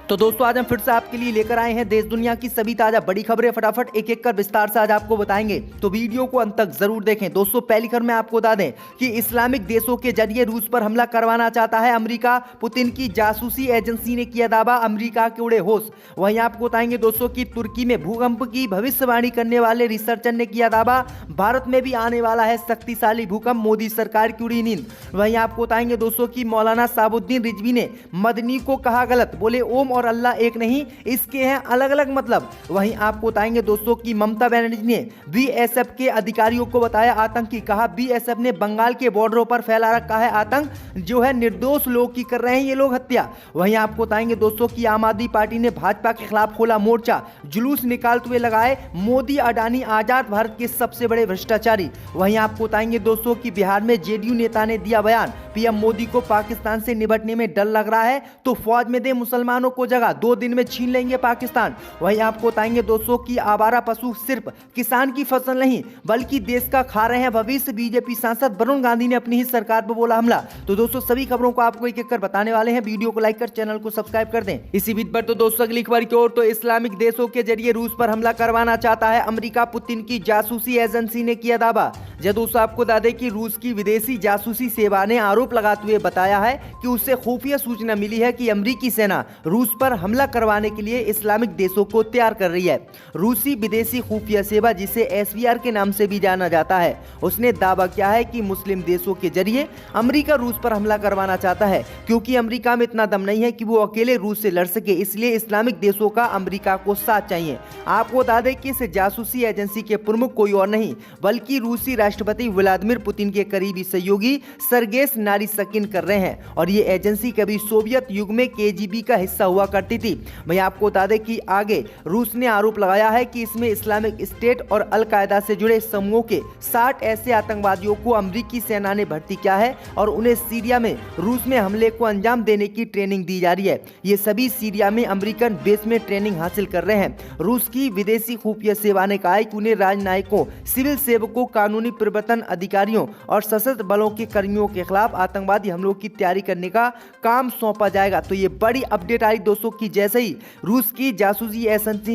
तो दोस्तों आज हम फिर से आपके लिए लेकर आए हैं देश दुनिया की सभी ताजा बड़ी खबरें। फटाफट एक एक कर विस्तार से आज आपको बताएंगे, तो वीडियो को अंत तक जरूर देखें। दोस्तों पहली खबर में आपको बता दें कि इस्लामिक देशों के जरिए रूस पर हमला करवाना चाहता है अमेरिका। पुतिन की जासूसी एजेंसी ने किया दावा, अमेरिका के उड़े होश। वहीं आपको बताएंगे दोस्तों की तुर्की में भूकंप की भविष्यवाणी करने वाले रिसर्चर ने किया दावा, भारत में भी आने वाला है शक्तिशाली भूकंप, मोदी सरकार की उड़ी नींद। वहीं आपको बताएंगे दोस्तों की मौलाना साबुद्दीन रिजवी ने मदनी को कहा गलत, बोले ओम और अल्लाह एक नहीं, इसके हैं अलग अलग मतलब। वहीं आपको बताएंगे दोस्तों की ममता बनर्जी ने बीएसएफ के अधिकारियों को बताया आतंकी, कहा बीएसएफ ने बंगाल के बॉर्डरों पर फैला रखा है आतंक, जो है निर्दोष लोग की कर रहे हैं ये लोग हत्या। वहीं आपको बताएंगे दोस्तों की आम आदमी पार्टी ने भाजपा के खिलाफ खोला मोर्चा, जुलूस निकालते हुए लगाए मोदी अडानी आजाद भारत के सबसे बड़े भ्रष्टाचारी। वहीं आपको बताएंगे दोस्तों की बिहार में जेडीयू नेता ने दिया बयान, पीएम मोदी को पाकिस्तान से निपटने में डर लग रहा है तो फौज में दे मुसलमानों को जगह, 2 दिन में छीन लेंगे पाकिस्तान। वहीं आपको बताएंगे दोस्तों की आवारा पशु सिर्फ किसान की फसल नहीं बल्कि देश का खा रहे हैं भविष्य, बीजेपी सांसद वरुण गांधी ने अपनी ही सरकार पर बोला हमला। तो दोस्तों सभी खबरों को आपको एक एक कर बताने वाले हैं, वीडियो को लाइक कर चैनल को सब्सक्राइब कर दें। इसी बीच पर तो दोस्तों अगली खबर की ओर, तो इस्लामिक देशों के जरिए रूस पर हमला करवाना चाहता है अमेरिका, पुतिन की जासूसी एजेंसी ने किया दावा। जब दोस्तों आपको बता दें कि रूस की विदेशी जासूसी सेवा ने आरोप लगाते हुए बताया है कि उससे खुफिया सूचना मिली है कि अमेरिकी सेना रूस पर हमला करवाने के लिए इस्लामिक देशों को तैयार कर रही है। रूसी विदेशी खुफिया सेवा, जिसे एसवीआर के नाम से भी जाना जाता है, उसने दावा किया है कि मुस्लिम देशों के जरिए अमेरिका रूस पर हमला करवाना चाहता है, क्योंकि अमेरिका में इतना दम नहीं है कि वो अकेले रूस से लड़ सके, इसलिए इस्लामिक देशों का अमेरिका को साथ चाहिए। आपको बता दें कि इस जासूसी एजेंसी के प्रमुख कोई और नहीं बल्कि रूसी राष्ट्रपति व्लादिमीर पुतिन के करीबी सहयोगी सरगेस नारिसकिन कर रहे हैं, और ये एजेंसी कभी सोवियत युग में केजीबी का हिस्सा हुआ करती थी। मैं आपको बता दें कि आगे रूस ने आरोप लगाया है कि इसमें इस्लामिक स्टेट और अल कायदा से जुड़े समूहों के 60 ऐसे आतंकवादियों को अमेरिकी सेना ने भर्ती किया है और उन्हें सीरिया में रूस में हमले को अंजाम देने की ट्रेनिंग दी जा रही है। ये सभी सीरिया में अमेरिकन बेस में ट्रेनिंग हासिल कर रहे हैं। रूस की विदेशी खुफिया सेवा ने कहा है कि उन्हें राजनयिकों, सिविल सेवकों, कानूनी प्रवर्तन अधिकारियों और सशस्त्र बलों के कर्मियों के खिलाफ आतंकवादी हमलों की तैयारी करने का काम सौंपा जाएगा। तो ये बड़ी अपडेट आई दोस्तों की जैसे ही रूस की जासूसी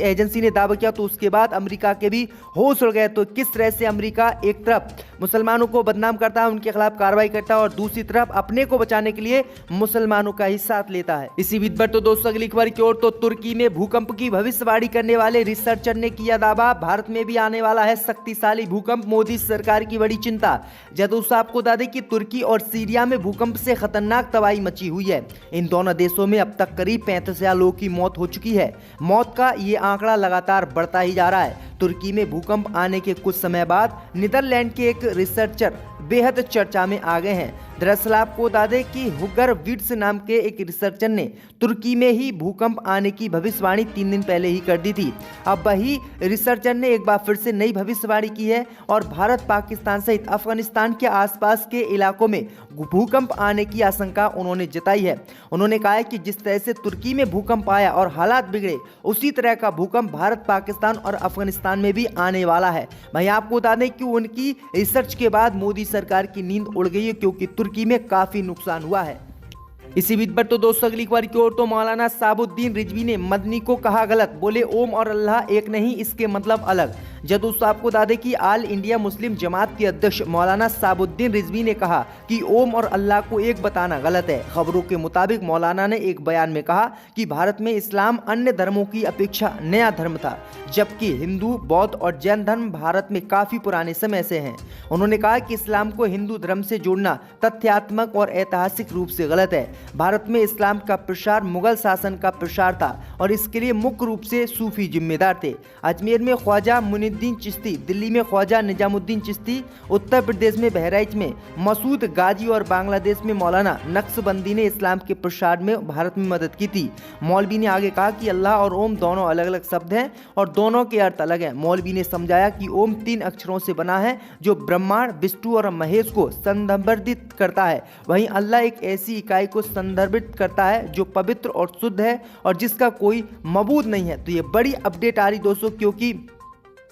एजेंसी ने दावा किया तो उसके बाद अमेरिका के भी होश उड़ गए। तो किस तरह से अमेरिका एक तरफ मुसलमानों को बदनाम करता है, उनके खिलाफ कार्रवाई करता है, और दूसरी तरफ अपने को बचाने के लिए मुसलमानों का ही साथ लेता है। इसी बीच पर तो दोस्तों अगली खबर की ओर, तो तुर्की में भूकंप की भविष्यवाणी करने वाले रिसर्चर ने किया दावा, भारत में भी आने वाला है शक्तिशाली भूकंप, मोदी सरकार की बड़ी चिंता। जब दोस्तों आपको बता दें कि तुर्की और सीरिया में भूकंप से खतरनाक तबाही मची हुई है। इन दोनों देशों में अब तक करीब 35,000 लोगों की मौत हो चुकी है। मौत का ये आंकड़ा लगातार बढ़ता ही जा रहा है। तुर्की में भूकंप आने के कुछ समय बाद नीदरलैंड के एक रिसर्चर बेहद चर्चा में आ गए हैं। दरअसल आपको बता दें कि हुगर विट्स नाम के एक रिसर्चर ने तुर्की में ही भूकंप आने की भविष्यवाणी 3 दिन पहले ही कर दी थी। अब वही रिसर्चर ने एक बार फिर से नई भविष्यवाणी की है और भारत, पाकिस्तान सहित अफगानिस्तान के आसपास के इलाकों में भूकंप आने की आशंका उन्होंने जताई है। उन्होंने कहा है कि जिस तरह से तुर्की में भूकंप आया और हालात बिगड़े, उसी तरह का भूकंप भारत, पाकिस्तान और अफगानिस्तान में भी आने वाला है। भाई आपको बता दें कि उनकी रिसर्च के बाद मोदी सरकार की नींद उड़ गई है, क्योंकि तुर्की में काफी नुकसान हुआ है। इसी बीच पर तो दोस्तों अगली खबर की ओर, तो मौलाना साबुद्दीन रिजवी ने मदनी को कहा गलत, बोले ओम और अल्लाह एक नहीं, इसके मतलब अलग। जब दोस्तों आपको बता दें कि ऑल इंडिया मुस्लिम जमात के अध्यक्ष मौलाना साबुद्दीन रिजवी ने कहा कि ओम और अल्लाह को एक बताना गलत है। खबरों के मुताबिक मौलाना ने एक बयान में कहा कि भारत में इस्लाम अन्य धर्मों की अपेक्षा नया धर्म था, जबकि हिंदू, बौद्ध और जैन धर्म भारत में काफी पुराने समय से हैं। उन्होंने कहा कि इस्लाम को हिंदू धर्म से जोड़ना तथ्यात्मक और ऐतिहासिक रूप से गलत है। भारत में इस्लाम का प्रसार मुगल शासन का प्रसार था और इसके लिए मुख्य रूप से सूफी जिम्मेदार थे। अजमेर में ख्वाजा मुइनुद्दीन चिश्ती, दिल्ली में ख्वाजा निजामुद्दीन चिश्ती, उत्तर प्रदेश में बहराइच में मसूद गाजी और बांग्लादेश में मौलाना नक्शबंदी ने इस्लाम के प्रसार में भारत में मदद की थी। मौलवी ने आगे कहा कि अल्लाह और ओम दोनों अलग अलग शब्द हैं और दोनों के अर्थ अलग हैं। मौलवी ने समझाया कि ओम 3 अक्षरों से बना है जो ब्रह्मांड, विष्णु और महेश को संदर्भित करता है। वहीं अल्लाह एक ऐसी इकाई को संदर्भित करता है जो पवित्र और शुद्ध है और जिसका कोई मबूद नहीं है। तो ये बड़ी अपडेट आ रही दोस्तों, क्योंकि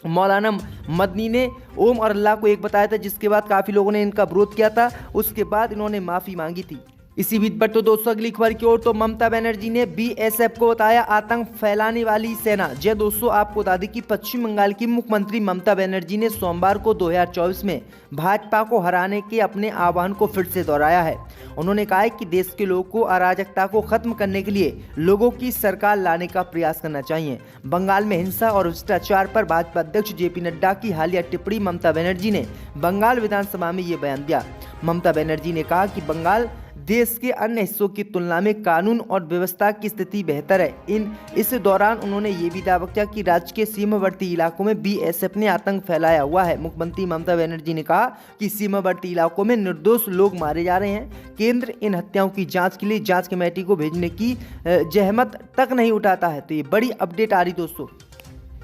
मौलाना मदनी ने ओम और अल्लाह को एक बताया था, जिसके बाद काफ़ी लोगों ने इनका विरोध किया था। उसके बाद इन्होंने माफ़ी मांगी थी। इसी बीच पर तो दोस्तों अगली खबर की ओर तो ममता बनर्जी ने बीएसएफ को बताया आतंक फैलाने वाली सेना। जी दोस्तों, आपको बता दें कि पश्चिम बंगाल की मुख्यमंत्री ममता बनर्जी ने सोमवार को 2024 में भाजपा को हराने के अपने आह्वान को फिर से दोहराया है। उन्होंने कहा है कि देश के लोगों को अराजकता को खत्म करने के लिए लोगों की सरकार लाने का प्रयास करना चाहिए। बंगाल में हिंसा और भ्रष्टाचार पर भाजपा अध्यक्ष जेपी नड्डा की हालिया टिप्पणी ममता बनर्जी ने बंगाल विधानसभा में ये बयान दिया। ममता बनर्जी ने कहा कि बंगाल देश के अन्य हिस्सों की तुलना में कानून और व्यवस्था की स्थिति बेहतर है। इस दौरान उन्होंने ये भी दावा किया कि राज्य के सीमावर्ती इलाकों में बीएसएफ ने आतंक फैलाया हुआ है। मुख्यमंत्री ममता बनर्जी ने कहा कि सीमावर्ती इलाकों में निर्दोष लोग मारे जा रहे हैं। केंद्र इन हत्याओं की जांच के लिए जांच कमेटी को भेजने की जहमत तक नहीं उठाता है। तो ये बड़ी अपडेट आ रही दोस्तों।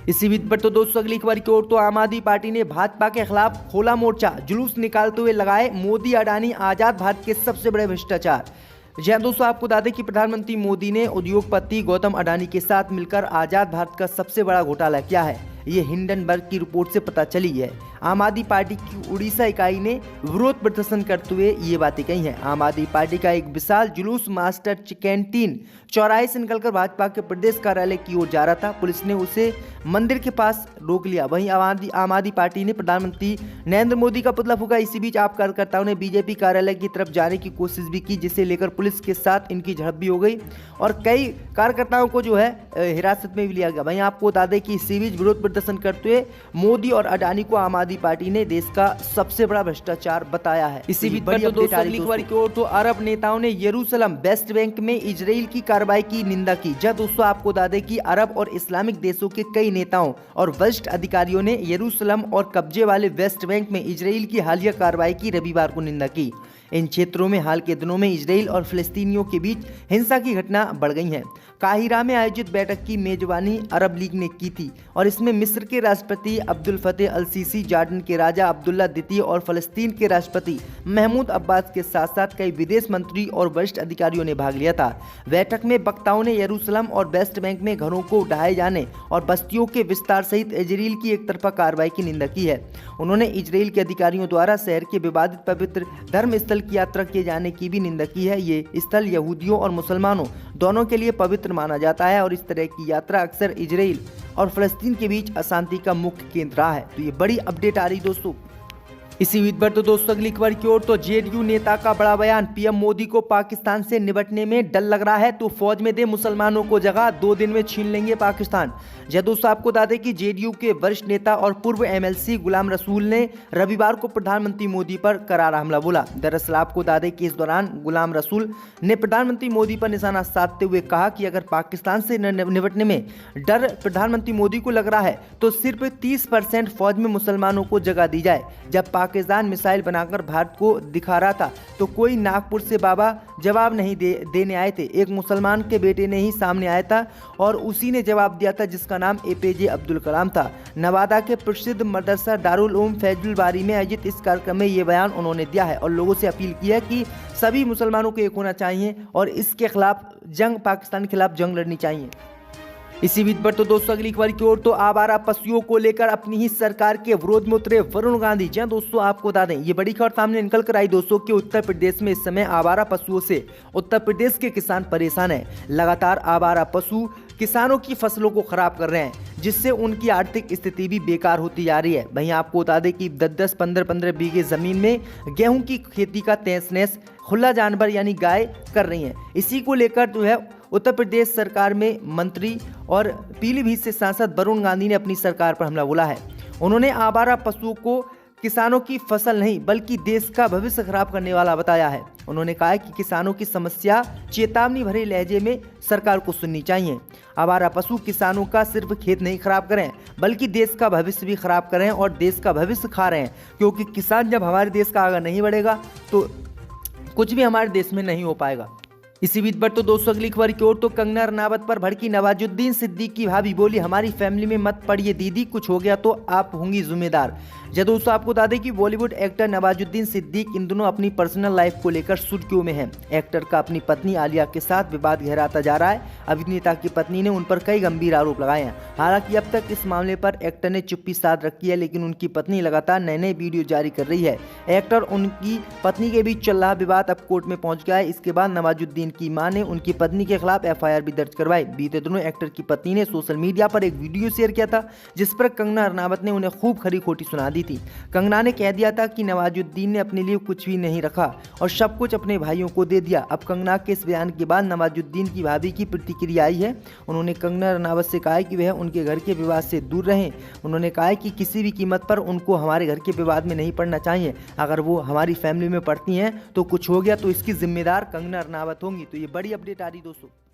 इसी बीच पर तो दोस्तों अगली खबर की ओर तो आम आदमी पार्टी ने भाजपा के खिलाफ खोला मोर्चा। जुलूस निकालते हुए लगाए मोदी अडानी आजाद भारत के सबसे बड़े भ्रष्टाचार। जी हाँ दोस्तों, आपको बता दें कि प्रधानमंत्री मोदी ने उद्योगपति गौतम अडानी के साथ मिलकर आजाद भारत का सबसे बड़ा घोटाला किया है। ये हिंडनबर्ग की रिपोर्ट से पता चली है। आम आदमी पार्टी की उड़ीसा इकाई ने विरोध प्रदर्शन करते हुए ये बातें कही हैं। आम आदमी पार्टी का एक विशाल जुलूस मास्टर कैंटीन चौराहे से निकलकर भाजपा के प्रदेश कार्यालय की ओर जा रहा था। पुलिस ने उसे मंदिर के पास रोक लिया। वहीं आम आदमी पार्टी ने प्रधानमंत्री नरेंद्र मोदी का पुतला फूंका। इसी बीच आप कार्यकर्ताओं ने बीजेपी कार्यालय की तरफ जाने की कोशिश भी की, जिसे लेकर पुलिस के साथ इनकी झड़प भी हो गई और कई कार्यकर्ताओं को जो है हिरासत में भी लिया गया। वहीं आपको बता दें कि इसी बीच विरोध प्रदर्शन करते हुए मोदी और अडानी को आम आदमी पार्टी ने देश का सबसे बड़ा भ्रष्टाचार बताया है। इसी बीच अगली खबर की ओर तो अरब नेताओं ने यरूशलेम वेस्ट बैंक में इजराइल की कार्रवाई की निंदा की। जब दोस्तों आपको बता दें कि अरब और इस्लामिक देशों के कई नेताओं और वरिष्ठ अधिकारियों ने यरूशलेम और कब्जे वाले वेस्ट बैंक में इजराइल की हालिया कार्रवाई की रविवार को निंदा की। इन क्षेत्रों में हाल के दिनों में इजराइल और फिलिस्तीनियों के बीच हिंसा की घटना बढ़ गई हैं। काहिरा में आयोजित बैठक की मेजबानी अरब लीग ने की थी और इसमें मिस्र के राष्ट्रपति अब्दुल फतेह अल सीसी, जॉर्डन के राजा अब्दुल्ला द्वितीय और फलस्तीन के राष्ट्रपति महमूद अब्बास के साथ साथ कई विदेश मंत्री और वरिष्ठ अधिकारियों ने भाग लिया था। बैठक में वक्ताओं ने यरूशलेम और वेस्ट बैंक में घरों को ढहाए जाने और बस्तियों के विस्तार सहित इजराइल की एक तरफा कार्रवाई की निंदा की है। उन्होंने इजराइल के अधिकारियों द्वारा शहर के विवादित पवित्र धर्म स्थल की यात्रा किए जाने की भी निंदा की है। ये स्थल यहूदियों और मुसलमानों दोनों के लिए पवित्र माना जाता है और इस तरह की यात्रा अक्सर इजराइल और फलस्तीन के बीच अशांति का मुख्य केंद्र रहा है। तो ये बड़ी अपडेट आ रही दोस्तों। इसी बीच पर तो दोस्तों अगली खबर की ओर तो जेडीयू नेता का बड़ा बयान। पीएम मोदी को पाकिस्तान से निपटने में डर लग रहा है तो फौज में दे मुसलमानों को जगह, 2 दिन में छीन लेंगे पाकिस्तान। जय दोस्तों, आपको बता दें कि जेडीयू के वरिष्ठ नेता और पूर्व एमएलसी गुलाम रसूल ने रविवार को प्रधानमंत्री मोदी पर करारा हमला बोला। दरअसल आपको बता दें कि इस दौरान गुलाम रसूल ने प्रधानमंत्री मोदी पर निशाना साधते हुए कहा कि अगर पाकिस्तान से निपटने में डर प्रधानमंत्री मोदी को लग रहा है तो सिर्फ 30% फौज में मुसलमानों को जगह दी जाए। जब पाकिस्तान मिसाइल बनाकर भारत को दिखा रहा था तो कोई नागपुर से बाबा जवाब नहीं देने आए थे। एक मुसलमान के बेटे ने ही सामने आया था और उसी ने जवाब दिया था, जिसका नाम एपीजे अब्दुल कलाम था। नवादा के प्रसिद्ध मदरसा दारुल उलूम फैजुल बारी में आयोजित इस कार्यक्रम में ये बयान उन्होंने दिया है और लोगों से अपील की है कि सभी मुसलमानों को एक होना चाहिए और इसके खिलाफ जंग, पाकिस्तान के खिलाफ जंग लड़नी चाहिए। इसी बीच पर तो दोस्तों अगली खबर की ओर तो आवारा पशुओं को लेकर अपनी ही सरकार के विरोध में उतरे वरुण गांधी। जी दोस्तों, आपको बता दें ये बड़ी खबर सामने निकल कर आई दोस्तों कि उत्तर प्रदेश में इस समय आवारा पशुओं से उत्तर प्रदेश के किसान परेशान हैं। लगातार आवारा पशु किसानों की फसलों को खराब कर रहे हैं, जिससे उनकी आर्थिक स्थिति भी बेकार होती जा रही है। वहीं आपको बता दें कि 10-10, 15-15 बीघे जमीन में गेहूं की खेती का तहस-नहस खुला जानवर यानी गाय कर रही हैं। इसी को लेकर जो है उत्तर प्रदेश सरकार में मंत्री और पीलीभीत से सांसद वरुण गांधी ने अपनी सरकार पर हमला बोला है। उन्होंने आवारा पशुओं को किसानों की फसल नहीं बल्कि देश का भविष्य खराब करने वाला बताया है। उन्होंने कहा कि किसानों की समस्या चेतावनी भरे लहजे में सरकार को सुननी चाहिए। आवारा पशु किसानों का सिर्फ खेत नहीं खराब करें बल्कि देश का भविष्य भी खराब करें और देश का भविष्य खा रहे हैं, क्योंकि किसान जब हमारे देश का आगे नहीं बढ़ेगा तो कुछ भी हमारे देश में नहीं हो पाएगा। इसी बीच पर तो दोस्तों अगली खबर की ओर तो कंगना रनावत पर भड़की नवाजुद्दीन सिद्दीकी की भाभी बोली हमारी फैमिली में मत पड़िए दीदी, कुछ हो गया तो आप होंगी जिम्मेदार। जब दोस्तों आपको बता दें कि बॉलीवुड एक्टर नवाजुद्दीन सिद्दीकी इन दोनों अपनी पर्सनल लाइफ को लेकर सुर्खियों में हैं। एक्टर का अपनी पत्नी आलिया के साथ विवाद गहराता जा रहा है। अभिनेता की पत्नी ने उन पर कई गंभीर आरोप लगाए हैं। हालांकि अब तक इस मामले पर एक्टर ने चुप्पी साध रखी है, लेकिन उनकी पत्नी लगातार नए नए वीडियो जारी कर रही है। एक्टर उनकी पत्नी के बीच चल रहा विवाद अब कोर्ट में पहुंच गया है। इसके बाद नवाजुद्दीन की मां ने उनकी पत्नी के खिलाफ एफआईआर भी दर्ज करवाई। बीते दिनों एक्टर की पत्नी ने सोशल मीडिया पर एक वीडियो शेयर किया था, जिस पर कंगना रनावत ने उन्हें खूब खरी खोटी सुना दी थी। कंगना ने कह दिया था कि नवाजुद्दीन ने अपने लिए कुछ भी नहीं रखा और सब कुछ अपने भाइयों को दे दिया। अब कंगना के इस बयान के बाद नवाजुद्दीन की भाभी की प्रतिक्रिया आई है। उन्होंने कंगना रनावत से कहा है कि वह उनके घर के विवाद से दूर रहें। उन्होंने कहा है कि किसी भी कीमत पर उनको हमारे घर के विवाद में नहीं पड़ना चाहिए। अगर वो हमारी फैमिली में पड़ती हैं तो कुछ हो गया तो इसकी जिम्मेदार कंगना रनावत होंगी। तो ये बड़ी अपडेट आ रही दोस्तों।